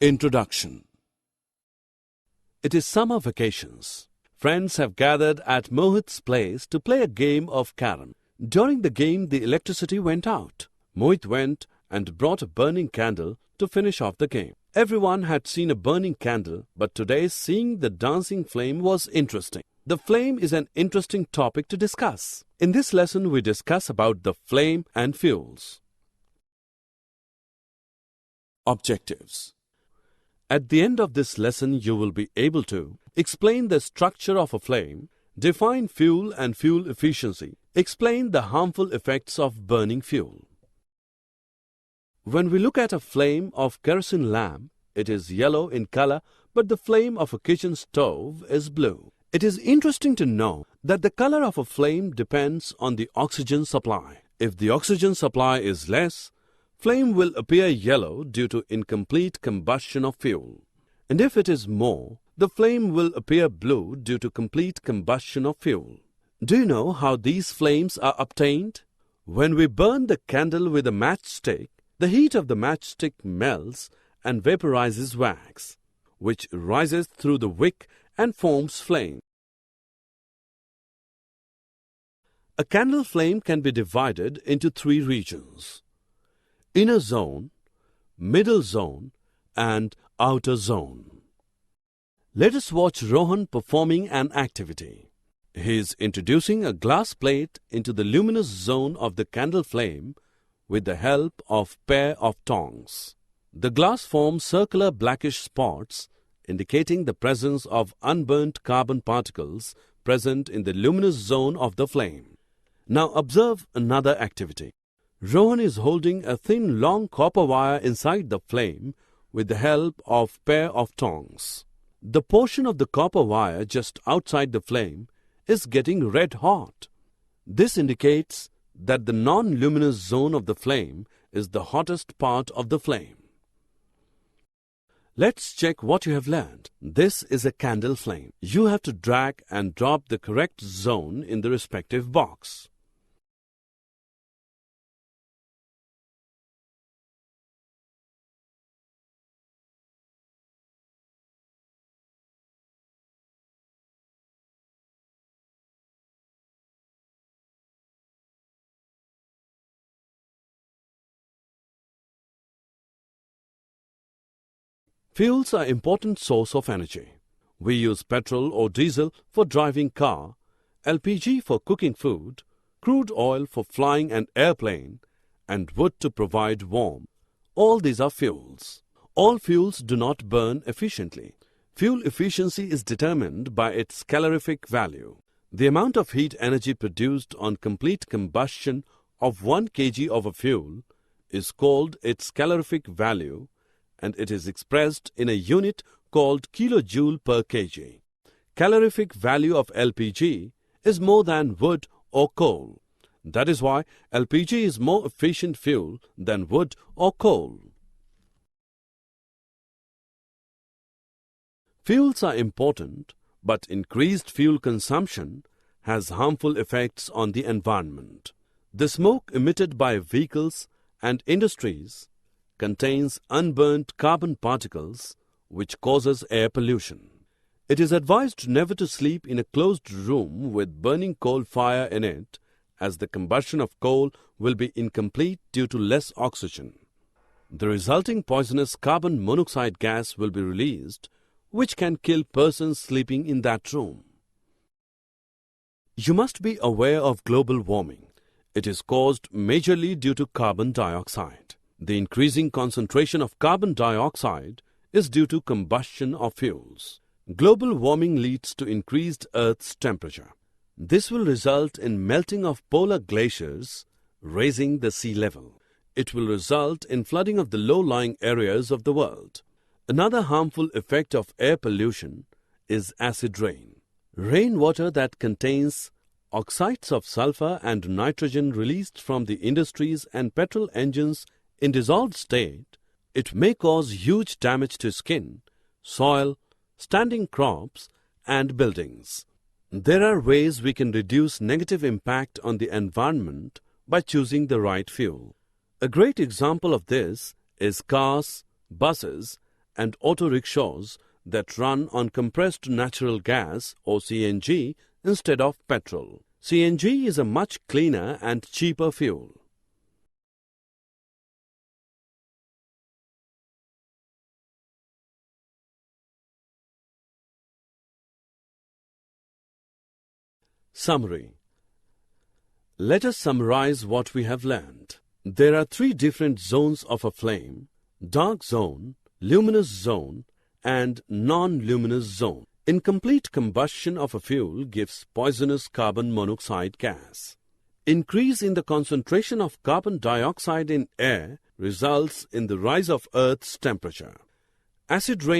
Introduction. It is summer vacations. Friends have gathered at Mohit's place to play a game of carom. During the game, the electricity went out. Mohit went and brought a burning candle to finish off the game. Everyone had seen a burning candle, but today seeing the dancing flame was interesting. The flame is an interesting topic to discuss. In this lesson, we discuss about the flame and fuels. Objectives. At the end of this lesson, you will be able to explain the structure of a flame, define fuel and fuel efficiency, explain the harmful effects of burning fuel. When we look at a flame of kerosene lamp, it is yellow in color, but the flame of a kitchen stove is blue. It is interesting to know that the color of a flame depends on the oxygen supply. If the oxygen supply is less, flame will appear yellow due to incomplete combustion of fuel. And if it is more, the flame will appear blue due to complete combustion of fuel. Do you know how these flames are obtained? When we burn the candle with a matchstick, the heat of the matchstick melts and vaporizes wax, which rises through the wick and forms flame. A candle flame can be divided into three regions: inner zone, middle zone, and outer zone. Let us watch Rohan performing an activity. He is introducing a glass plate into the luminous zone of the candle flame with the help of pair of tongs. The glass forms circular blackish spots indicating the presence of unburnt carbon particles present in the luminous zone of the flame. Now observe another activity. Rohan is holding a thin long copper wire inside the flame with the help of pair of tongs. The portion of the copper wire just outside the flame is getting red hot. This indicates that the non-luminous zone of the flame is the hottest part of the flame. Let's check what you have learned. This is a candle flame. You have to drag and drop the correct zone in the respective box. Fuels are an important source of energy. We use petrol or diesel for driving car, LPG for cooking food, crude oil for flying an airplane, and wood to provide warmth. All these are fuels. All fuels do not burn efficiently. Fuel efficiency is determined by its calorific value. The amount of heat energy produced on complete combustion of 1 kg of a fuel is called its calorific value, and it is expressed in a unit called kilojoule per kg. Calorific value of LPG is more than wood or coal. That is why LPG is more efficient fuel than wood or coal. Fuels are important, but increased fuel consumption has harmful effects on the environment. The smoke emitted by vehicles and industries contains unburnt carbon particles which causes air pollution. It is advised never to sleep in a closed room with burning coal fire in it, as the combustion of coal will be incomplete due to less oxygen. The resulting poisonous carbon monoxide gas will be released, which can kill persons sleeping in that room. You must be aware of global warming. It is caused majorly due to carbon dioxide. The increasing concentration of carbon dioxide is due to combustion of fuels. Global warming leads to increased Earth's temperature. This will result in melting of polar glaciers, raising the sea level. It will result in flooding of the low-lying areas of the world. Another harmful effect of air pollution is acid rain. Rainwater that contains oxides of sulfur and nitrogen released from the industries and petrol engines in dissolved state, it may cause huge damage to skin, soil, standing crops, and buildings. There are ways we can reduce negative impact on the environment by choosing the right fuel. A great example of this is cars, buses, and auto rickshaws that run on compressed natural gas or CNG instead of petrol. CNG is a much cleaner and cheaper fuel. Summary. Let us summarize what we have learned. There are three different zones of a flame: dark zone, luminous zone, and non-luminous zone. Incomplete combustion of a fuel gives poisonous carbon monoxide gas. Increase in the concentration of carbon dioxide in air results in the rise of Earth's temperature. Acid rain